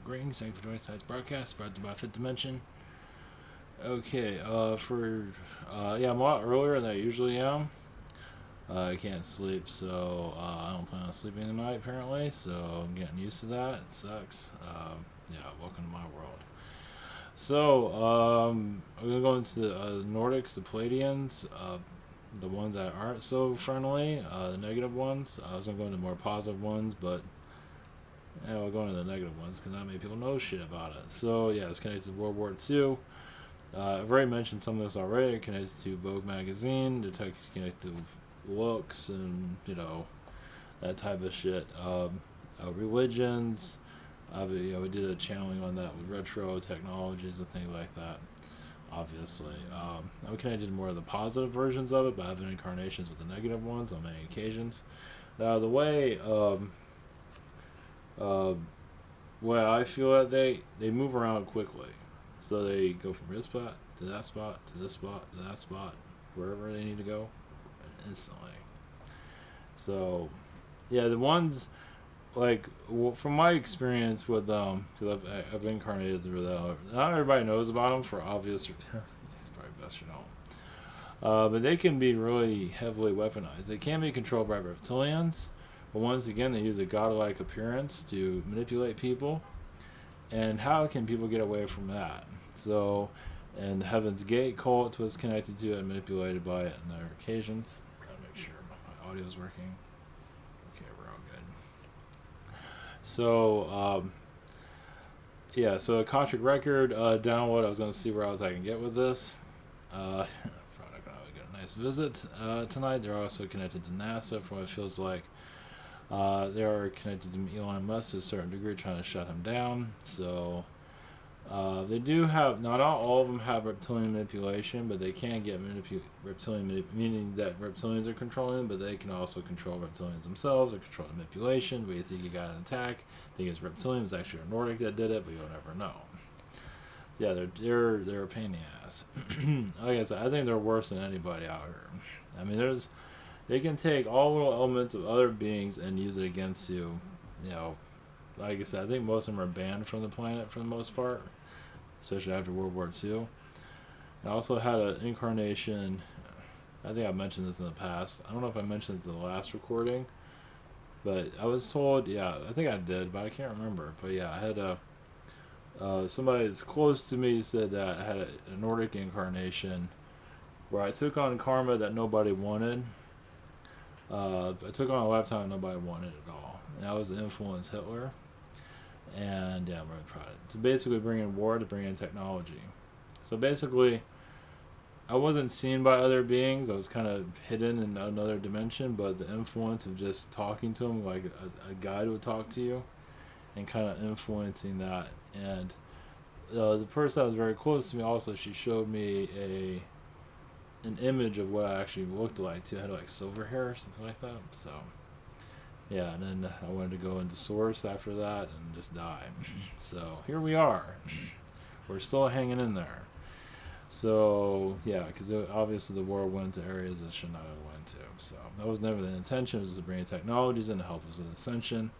Greetings, thank you for joining tonight's broadcast, brought to you by Fifth Dimension. Okay, yeah, I'm a lot earlier than I usually am. I can't sleep, so I don't plan on sleeping tonight, apparently, so I'm getting used to that. It sucks. Yeah, welcome to my world. So, I'm going to go into the Nordics, the Pleiadians, the ones that aren't so friendly, the negative ones. I was going to go into more positive ones, but yeah, we'll go into the negative ones because not many people know shit about it. So, yeah, it's connected to World War II. I've already mentioned some of this already. Connected to Vogue magazine, connected to looks and, that type of shit. Religions. We did a channeling on that with retro technologies and things like that. Obviously, I'm connected to more of the positive versions of it, but I've been incarnations with the negative ones on many occasions. Now, the way well, I feel that they move around quickly, so they go from this spot to that spot to this spot to that spot, wherever they need to go, instantly. So, yeah, the ones from my experience with because I've incarnated through them. Not everybody knows about them for obvious. It's probably best you don't. But they can be really heavily weaponized. They can be controlled by reptilians. But once again, they use a godlike appearance to manipulate people. And how can people get away from that? So, and the Heaven's Gate cult was connected to it and manipulated by it on other occasions. I'll make sure my audio is working. Okay, we're all good. So, yeah, so Akashic record download. I was going to see where else I can get with this. Probably going to get a nice visit tonight. They're also connected to NASA, from what it feels like. They are connected to Elon Musk to a certain degree, trying to shut him down. So they do have, not all of them have reptilian manipulation, but they can get reptilian, meaning that reptilians are controlling them, but they can also control reptilians themselves or control manipulation. But you think you got an attack, think it's reptilian, it's actually a Nordic that did it, but you'll never know. Yeah, they're a pain in the ass. Like I said, I think they're worse than anybody out here. I mean, they can take all little elements of other beings and use it against you. Like I said, I think most of them are banned from the planet for the most part, especially after World War II. I also had an incarnation. I think I mentioned this in the past. I don't know if I mentioned it in the last recording, but I was told, yeah, I think I did, but I can't remember. But yeah, I had somebody that's close to me said that I had a Nordic incarnation where I took on karma that nobody wanted. I took on a lifetime nobody wanted at all. And I was to influence Hitler. And yeah, I'm really proud of it. To basically bring in war, to bring in technology. So basically, I wasn't seen by other beings. I was kind of hidden in another dimension, but the influence of just talking to them like a guide would talk to you and kind of influencing that. And the person that was very close to me also, she showed me an image of what I actually looked like too. I had like silver hair or something like that. So yeah, and then I wanted to go into Source after that and just die. So here we are. We're still hanging in there. So yeah, because obviously the war went to areas it should not have went to. So that was never the intention. It was to bring technologies in to help us with ascension.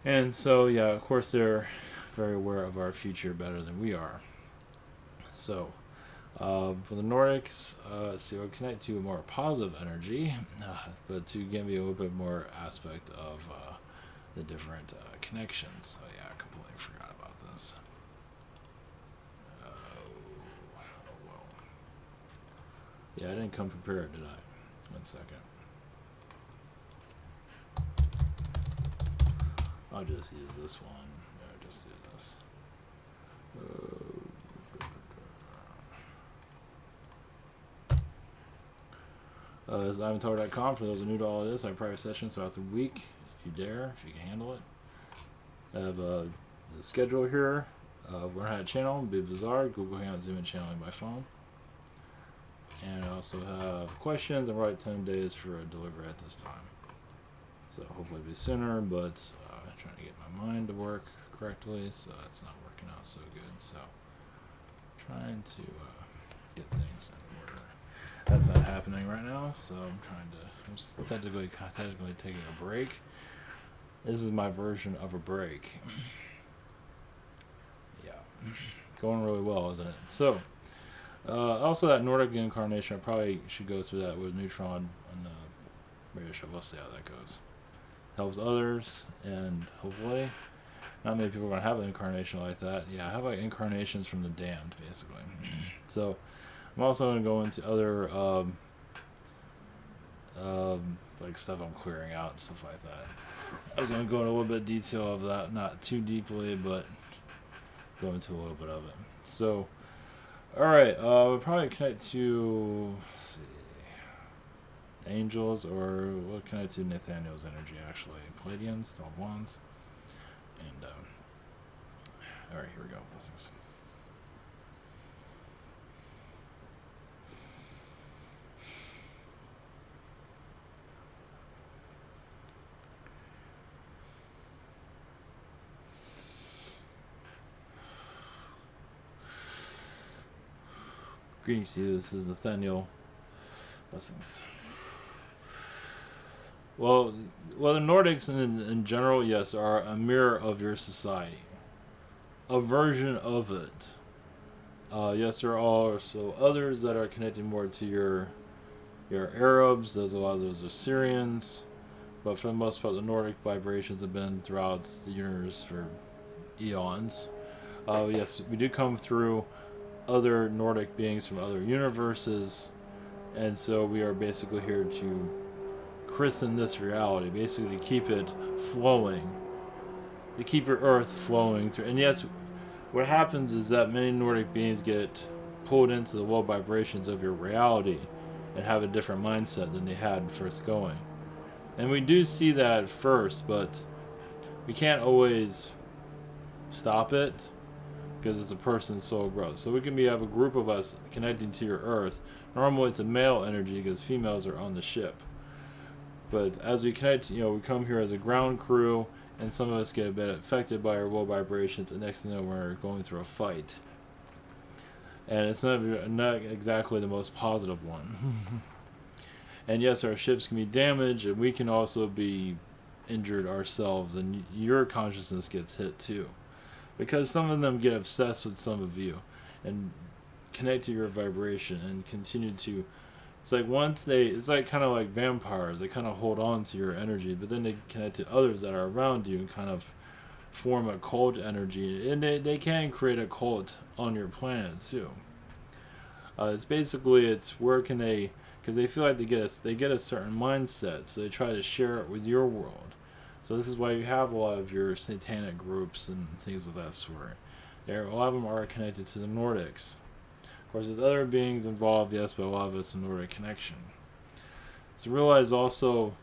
And so yeah, of course they're very aware of our future better than we are. So for the Nordics, so we'll connect to a more positive energy, but to give you a little bit more aspect of the different connections. So yeah, I completely forgot about this. Well. Yeah, I didn't come prepared, did I? 1 second. I'll just use this one. Yeah, just do this. This is ivantower.com. For those who are new to all of this, I have private sessions throughout the week, if you dare, if you can handle it. I have the schedule here. Learn how to channel, be bizarre, Google Hangout, Zoom, and channeling by phone. And I also have questions. I'm right 10 days for a delivery at this time. So hopefully it'll be sooner, but I'm trying to get my mind to work correctly, so it's not working out so good. So trying to get things in order. That's not happening right now, so I'm technically taking a break. This is my version of a break. Going really well, isn't it? So, also that Nordic incarnation, I probably should go through that with Neutron and radio show. We'll see how that goes. Helps others, and hopefully, not many people are going to have an incarnation like that. Yeah, I have like incarnations from the damned, basically. So, I'm also going to go into other like stuff I'm clearing out and stuff like that. I was going to go into a little bit of detail of that, not too deeply, but go into a little bit of it. So, alright, we'll probably connect to, let's see, angels, or we'll connect to Nathaniel's energy, actually. Pleiadians, 12 wands. And, alright, here we go. Blessings. Greetings to you. This is Nathaniel. Blessings. Well, the Nordics in general, yes, are a mirror of your society. A version of it. Yes, there are also others that are connected more to your Arabs. There's a lot of those are Syrians. But for the most part, the Nordic vibrations have been throughout the universe for eons. Yes, we do come through other Nordic beings from other universes, and so we are basically here to christen this reality, basically to keep it flowing, to keep your earth flowing through. And yes, what happens is that many Nordic beings get pulled into the low vibrations of your reality and have a different mindset than they had first going. And we do see that at first, but we can't always stop it, because it's a person's soul growth. So we can have a group of us connecting to your earth. Normally it's a male energy because females are on the ship. But as we connect, we come here as a ground crew, and some of us get a bit affected by our low vibrations, and next thing you know, we're going through a fight. And it's not exactly the most positive one. And yes, our ships can be damaged, and we can also be injured ourselves, and your consciousness gets hit too. Because some of them get obsessed with some of you and connect to your vibration and continue to. It's like it's like kind of like vampires. They kind of hold on to your energy, but then they connect to others that are around you and kind of form a cult energy. And they can create a cult on your planet too. It's where can they, because they feel like they get a certain mindset, so they try to share it with your world. So this is why you have a lot of your satanic groups and things of that sort. A lot of them are connected to the Nordics. Of course, there's other beings involved, yes, but a lot of it's a Nordic connection. So realize also,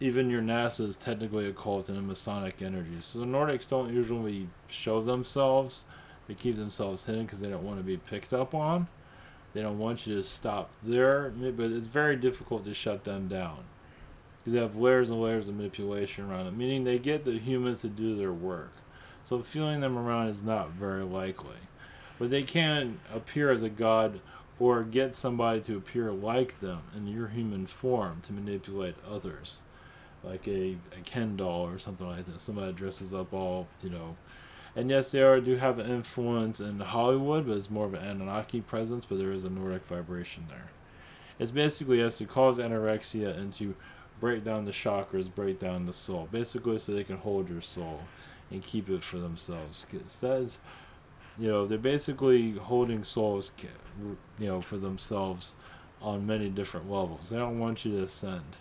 even your NASA is technically a cult and a Masonic energy. So the Nordics don't usually show themselves. They keep themselves hidden because they don't want to be picked up on. They don't want you to stop there, but it's very difficult to shut them down. Because they have layers and layers of manipulation around it, meaning they get the humans to do their work. So feeling them around is not very likely. But they can appear as a god or get somebody to appear like them in your human form to manipulate others. Like a Ken doll or something like that. Somebody dresses up all, And yes, they do have an influence in Hollywood, but it's more of an Anunnaki presence, but there is a Nordic vibration there. It's basically to cause anorexia and to break down the chakras, break down the soul. Basically so they can hold your soul and keep it for themselves. Because that is, they're basically holding souls, for themselves on many different levels. They don't want you to ascend.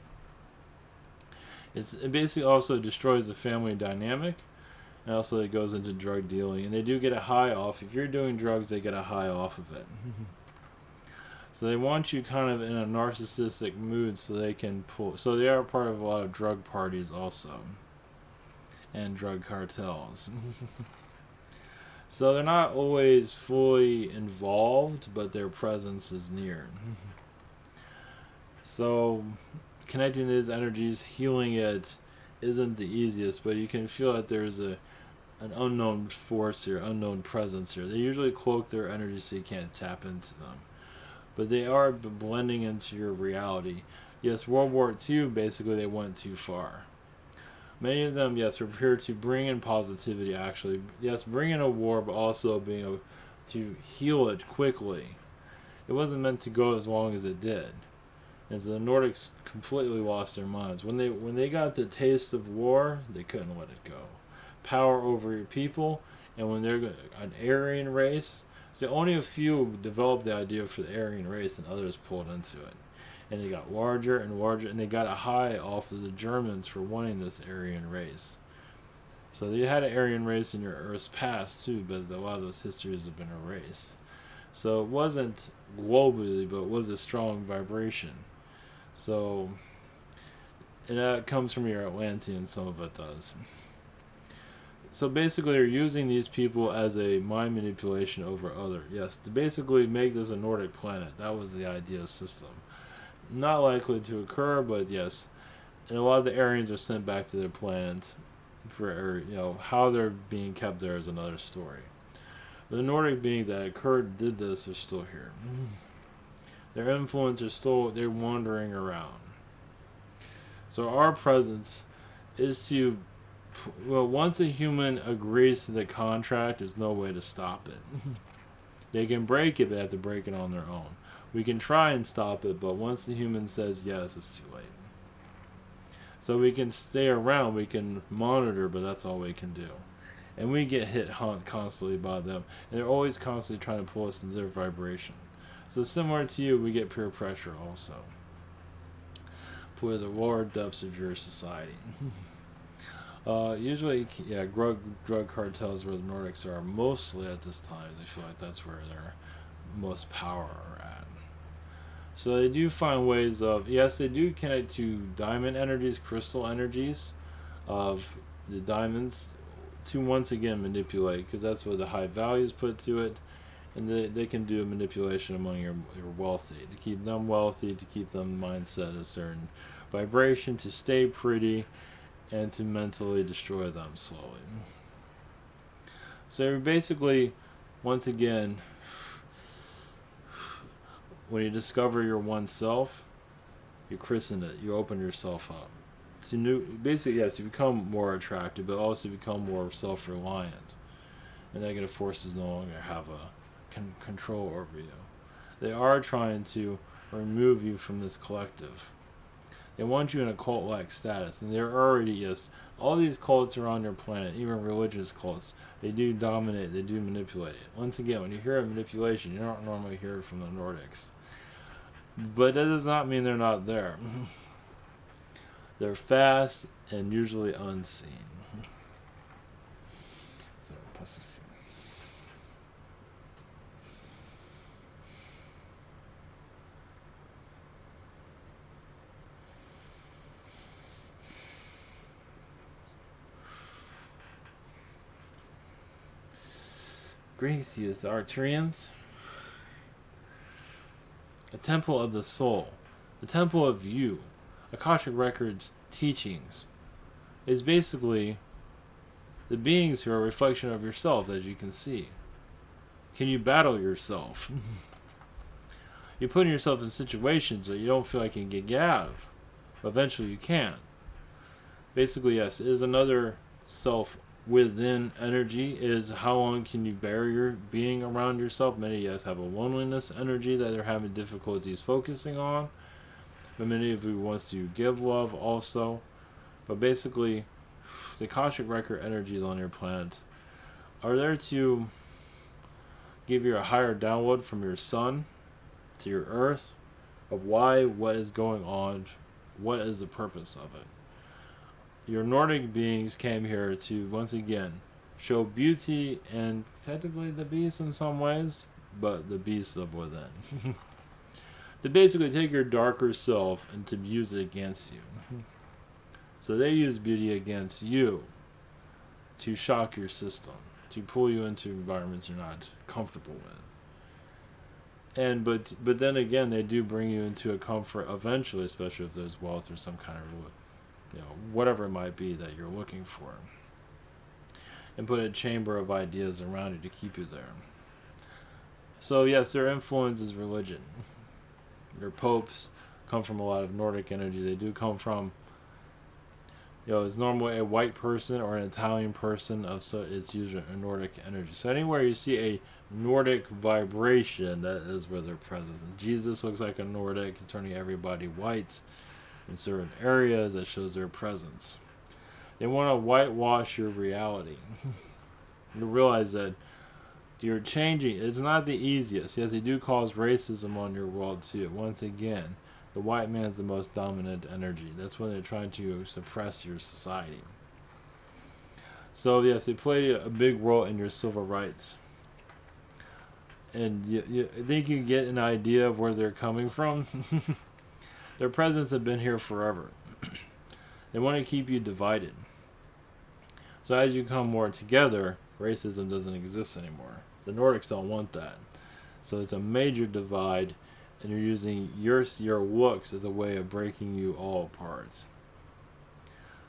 It basically also destroys the family dynamic. And also it goes into drug dealing. And they do get a high off. If you're doing drugs, they get a high off of it. So they want you kind of in a narcissistic mood so they can pull. So they are part of a lot of drug parties also. And drug cartels. So they're not always fully involved, but their presence is near. So connecting these energies, healing it, isn't the easiest, but you can feel that there's an unknown force here, unknown presence here. They usually cloak their energy so you can't tap into them. But they are blending into your reality. Yes, World War II, basically they went too far. Many of them, yes, were here to bring in positivity, actually. Yes, bring in a war, but also being able to heal it quickly. It wasn't meant to go as long as it did. As the Nordics completely lost their minds. When they got the taste of war, they couldn't let it go. Power over your people, and when they're an Aryan race, so only a few developed the idea for the Aryan race, and others pulled into it. And they got larger and larger, and they got a high off of the Germans for wanting this Aryan race. So you had an Aryan race in your Earth's past too, but a lot of those histories have been erased. So it wasn't globally, but it was a strong vibration. So, and that comes from your Atlantean, some of it does. So basically, you're using these people as a mind manipulation over other. Yes, to basically make this a Nordic planet. That was the idea system. Not likely to occur, but yes. And a lot of the Aryans are sent back to their planet for, how they're being kept there is another story. But the Nordic beings that occurred, did this, are still here. Their influence are still, they're wandering around. So our presence is to, once a human agrees to the contract, there's no way to stop it. They can break it, but they have to break it on their own. We can try and stop it, but once the human says yes, it's too late. So we can stay around, we can monitor, but that's all we can do. And we get hit constantly by them, and they're always constantly trying to pull us into their vibration. So similar to you, we get peer pressure also. For the lower depths of your society. Usually, drug cartels where the Nordics are mostly at this time. They feel like that's where their most power are at. So they do find ways of, yes, they do connect to diamond energies, crystal energies of the diamonds to once again manipulate, because that's what the high values put to it. And they can do a manipulation among your wealthy, to keep them wealthy, to keep them mindset a certain vibration, to stay pretty, and to mentally destroy them slowly. So basically, once again, when you discover your one self, you christen it, you open yourself up. To basically, yes, you become more attractive, but also become more self-reliant. And negative forces no longer have a control over you. They are trying to remove you from this collective. They want you in a cult-like status, and they're already, yes, all these cults are on your planet, even religious cults. They do dominate, they do manipulate it. Once again, when you hear of manipulation, you don't normally hear it from the Nordics. But that does not mean they're not there. They're fast and usually unseen. So, plus 16. Greetings to you, the Arcturians. A temple of the soul, the temple of you, Akashic Records teachings, is basically the beings who are a reflection of yourself, as you can see. Can you battle yourself? You're putting yourself in situations that you don't feel like you can get out of. But eventually you can. Basically, yes, it is another self within energy. Is how long can you bear your being around yourself? Many, yes, have a loneliness energy that they're having difficulties focusing on. But many of you wants to give love also. But basically, the Akashic Record energies on your planet are there to give you a higher download from your sun to your earth of why, what is going on, what is the purpose of it. Your Nordic beings came here to, once again, show beauty and technically the beast in some ways, but the beast of within. To basically take your darker self and to use it against you. So they use beauty against you to shock your system, to pull you into environments you're not comfortable with. And but then again, they do bring you into a comfort eventually, especially if there's wealth or some kind of, whatever it might be that you're looking for, and put a chamber of ideas around you to keep you there. So yes, their influence is religion. Your popes come from a lot of Nordic energy. They do come from It's normally a white person or an Italian person so it's usually a Nordic energy. So anywhere you see a Nordic vibration, that is where their presence. And Jesus looks like a Nordic, turning everybody white in certain areas. That shows their presence. They want to whitewash your reality. You realize that you're changing. It's not the easiest. Yes, they do cause racism on your world too. Once again, the white man's the most dominant energy. That's when they're trying to suppress your society. So yes, they play a big role in your civil rights. And you think you get an idea of where they're coming from? Their presidents have been here forever. They want to keep you divided. So as you come more together, racism doesn't exist anymore. The Nordics don't want that. So it's a major divide, and you're using your looks as a way of breaking you all apart.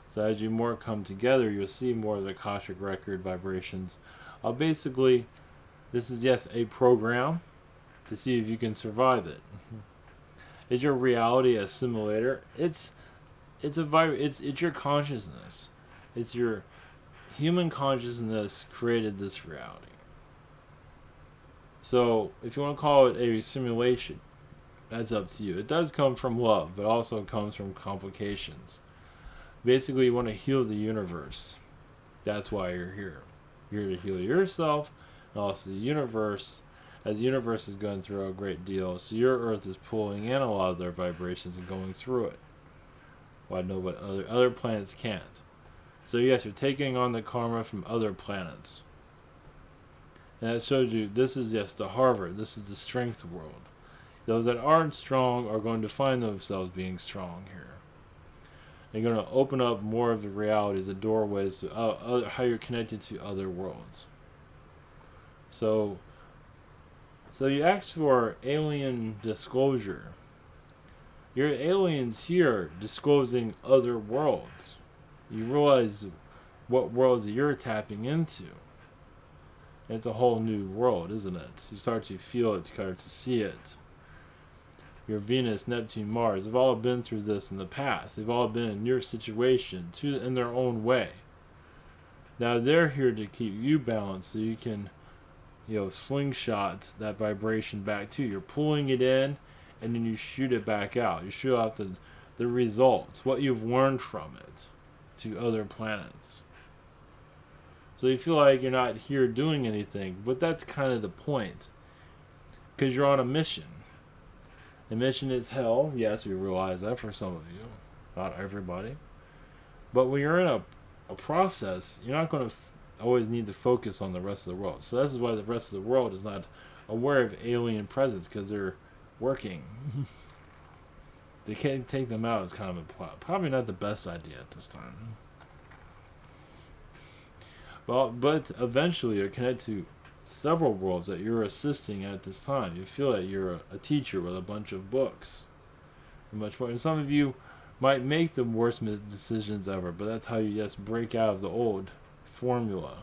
So as you more come together, you'll see more of the Akashic record vibrations. Basically, this is, yes, a program to see if you can survive it. Is your reality a simulator? It's your consciousness. It's your human consciousness created this reality. So if you want to call it a simulation, that's up to you. It does come from love, but also comes from complications. Basically, you want to heal the universe. That's why you're here. You're here to heal yourself, and also the universe, as the universe is going through a great deal. So your Earth is pulling in a lot of their vibrations and going through it. Well, I know what other planets can't. So yes, you're taking on the karma from other planets. And that shows you, this is, yes, the Harvard. This is the strength world. Those that aren't strong are going to find themselves being strong here. They're going to open up more of the realities, the doorways, to how you're connected to other worlds. So you ask for alien disclosure. Your aliens here disclosing other worlds. You realize what worlds you're tapping into. It's a whole new world, isn't it? You start to feel it, you start to see it. Your Venus, Neptune, Mars, they've all been through this in the past. They've all been in your situation in their own way. Now they're here to keep you balanced so you can, slingshot that vibration back to you. You're pulling it in and then you shoot it back out. You shoot out the results, what you've learned from it, to other planets. So you feel like you're not here doing anything, but that's kind of the point. Because you're on a mission. The mission is hell. Yes, we realize that for some of you. Not everybody. But when you're in a process, you're not going to always need to focus on the rest of the world. So this is why the rest of the world is not aware of alien presence, because they're working. They can't take them out as kind of probably not the best idea at this time. Well, but eventually you're connected to several worlds that you're assisting at this time. You feel that you're a teacher with a bunch of books. And much more. And some of you might make the worst decisions ever, but that's how you just break out of the old formula.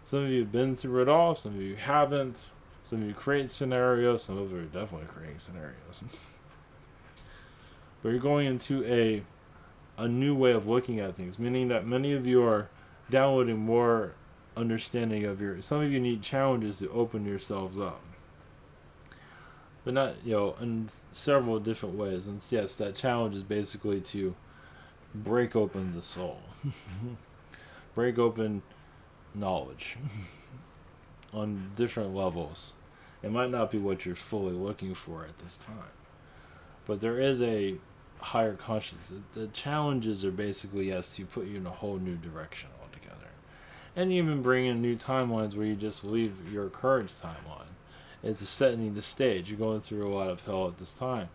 Some of you have been through it all, some of you haven't. Some of you create scenarios, some of you are definitely creating scenarios. But you're going into a new way of looking at things, meaning that many of you are downloading more understanding of some of you need challenges to open yourselves up. But not, in several different ways. And yes, that challenge is basically to break open the soul. Break open knowledge on different levels. It might not be what you're fully looking for at this time. But there is a higher consciousness. The challenges are basically, yes, to put you in a whole new direction altogether. And even bring in new timelines where you just leave your current timeline. It's setting the stage. You're going through a lot of hell at this time.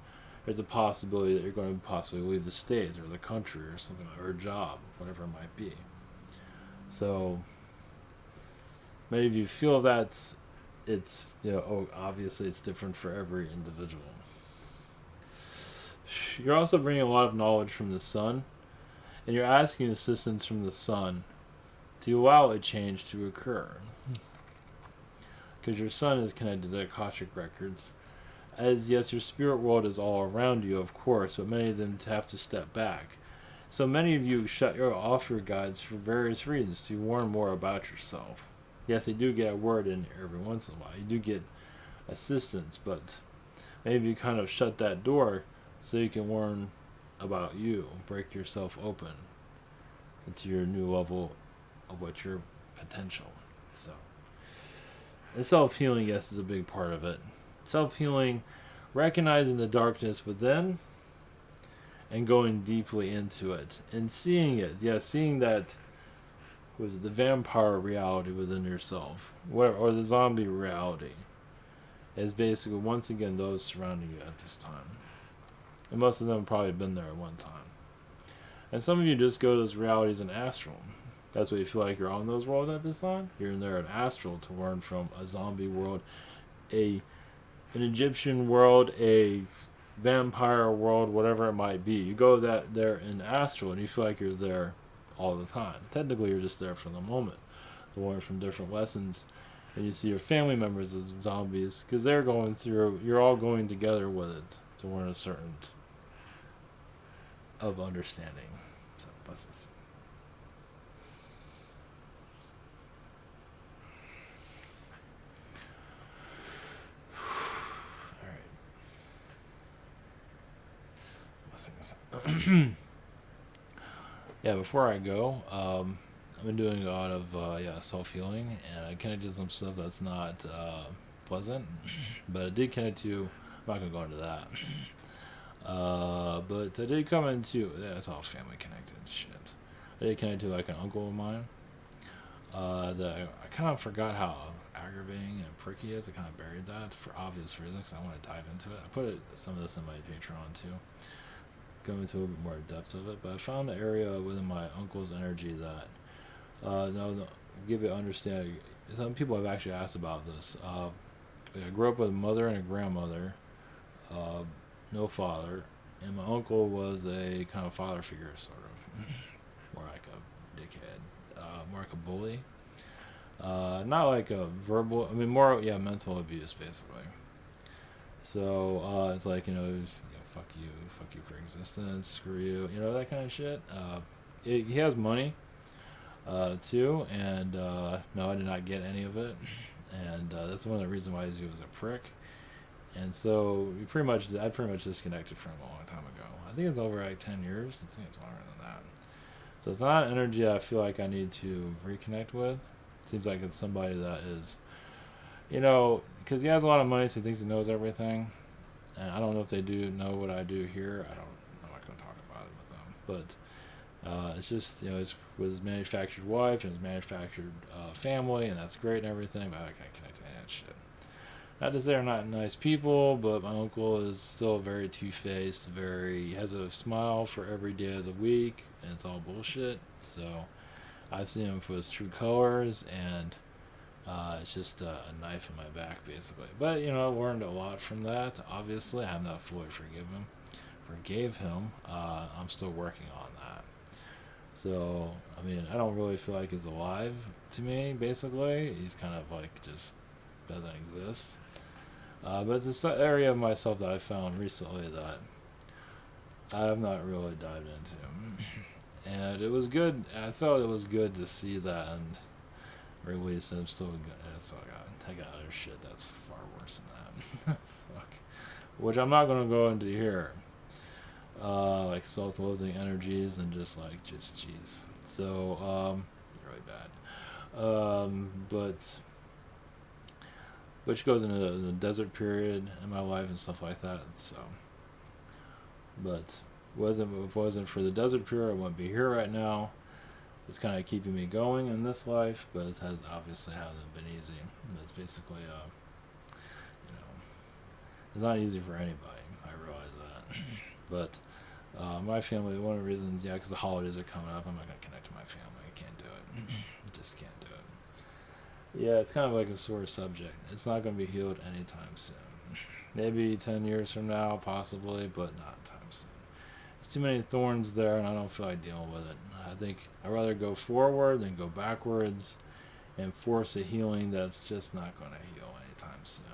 There's a possibility that you're going to possibly leave the state or the country or something, or a job, whatever it might be. So many of you feel that it's, obviously it's different for every individual. You're also bringing a lot of knowledge from the sun, and you're asking assistance from the sun to allow a change to occur. Because your sun is connected to the Akashic records. As yes, your spirit world is all around you, of course, but many of them have to step back. So many of you shut off your guides for various reasons to learn more about yourself. Yes, they do get a word in every once in a while. You do get assistance, but maybe you kind of shut that door so you can learn about you, break yourself open into your new level of what your potential. So, and self-healing, yes, is a big part of it. Self-healing, recognizing the darkness within and going deeply into it and seeing it. Yeah, seeing that was the vampire reality within yourself, or the zombie reality, is basically once again those surrounding you at this time. And most of them have probably been there at one time. And some of you just go to those realities in astral. That's what you feel like you're on those worlds at this time. You're in there in astral to learn from a zombie world, an Egyptian world, a vampire world, whatever it might be. You go there in astral and you feel like you're there all the time. Technically, you're just there for the moment to learn from different lessons. And you see your family members as zombies because they're going through, you're all going together with it to learn a certain of understanding. So, blessings. Yeah, before I go, I've been doing a lot of self-healing, and I connected some stuff that's not pleasant, but I did connect to, I'm not going to go into that, but I did come into, yeah, it's all family connected shit. I did connect to like an uncle of mine, that I kind of forgot how aggravating and pricky he is. I kind of buried that for obvious reasons. I want to dive into it. I put some of this in my Patreon too, go into a little bit more depth of it, but I found an area within my uncle's energy that now give it understanding. Some people have actually asked about this. I grew up with a mother and a grandmother, no father, and my uncle was a kind of father figure, sort of, more like a dickhead, more like a bully, not like a verbal. I mean, more mental abuse basically. So it's like fuck you for existence, screw you, that kind of shit. He has money, too, and no, I did not get any of it, and that's one of the reasons why he was a prick. And so I pretty much disconnected from him a long time ago. I think it's over like 10 years. I think it's longer than that. So it's not an energy I feel like I need to reconnect with. Seems like it's somebody that is, because he has a lot of money, so he thinks he knows everything. And I don't know if they do know what I do here. I'm not going to talk about it with them. But it's just, it's with his manufactured wife and his manufactured family, and that's great and everything, but I can't connect to any of that shit. Not to say they're not nice people, but my uncle is still very two-faced, he has a smile for every day of the week, and it's all bullshit. So I've seen him for his true colors, and it's just a knife in my back, basically. But, I learned a lot from that. Obviously, I have not fully forgave him. I'm still working on that. So, I mean, I don't really feel like he's alive to me, basically. He's kind of like just doesn't exist. But it's an area of myself that I found recently that I have not really dived into. And it was good. I felt it was good to see that and release. And I'm still I got other shit that's far worse than that. Fuck. Which I'm not going to go into here. Like self-loathing energies and just jeez. So, really bad. But which goes into the desert period in my life and stuff like that. So, but if it wasn't for the desert period, I wouldn't be here right now. It's kind of keeping me going in this life, but it obviously hasn't been easy. It's basically, it's not easy for anybody. I realize that, but my family, one of the reasons, because the holidays are coming up, I'm not gonna connect to my family. I can't do it. Just can't do it. Yeah, it's kind of like a sore subject. It's not going to be healed anytime soon. Maybe 10 years from now, possibly, but not anytime soon. There's too many thorns there, and I don't feel like dealing with it. I think I'd rather go forward than go backwards and force a healing that's just not going to heal anytime soon.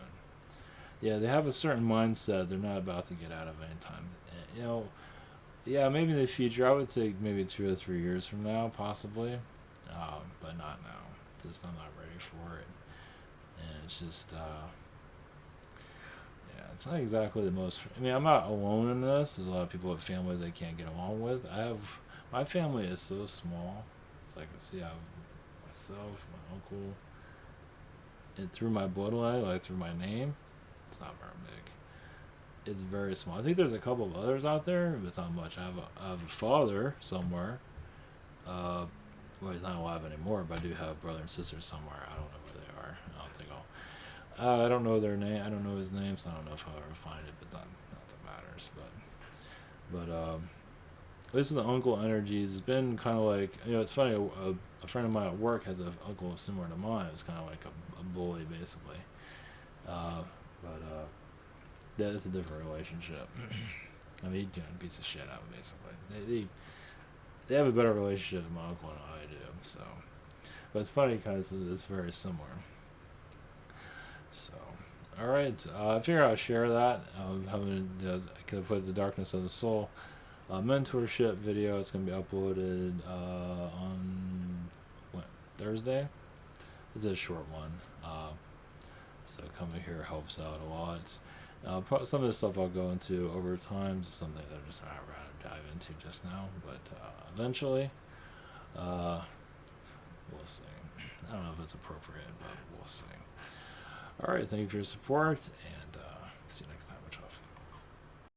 Yeah, they have a certain mindset they're not about to get out of anytime. yeah, maybe in the future. I would say maybe 2 or 3 years from now, possibly, but not now. Just I'm not ready for it, and it's just yeah, it's not exactly the most. I mean, I'm not alone in this. There's a lot of people with families they can't get along with. I have my family is so small, so I can see I have myself, my uncle, and through my bloodline, like through my name, it's not very big. It's very small. I think there's a couple of others out there, but it's not much. I have a father somewhere. Uh, well, he's not alive anymore, but I do have brother and sisters somewhere. I don't know where they are. I don't think I don't know their name. I don't know his name, so I don't know if I'll ever find it. But not that matters. But this is the uncle energies. It's been kind of like it's funny. A friend of mine at work has an uncle similar to mine. It's kind of like a bully, basically. But that is a different relationship. I mean, he beats the shit out of him, basically. They have a better relationship than my uncle and I do. So, but it's funny because it's very similar. So, all right. I figure I'll share that. I put the darkness of the soul mentorship video. It's gonna be uploaded on what, Thursday. It's a short one. So coming here helps out a lot. Some of the stuff I'll go into over time is something that I'm just not rather dive into just now, but eventually, we'll see. I don't know if it's appropriate, but we'll see. All right, thank you for your support, and see you next time.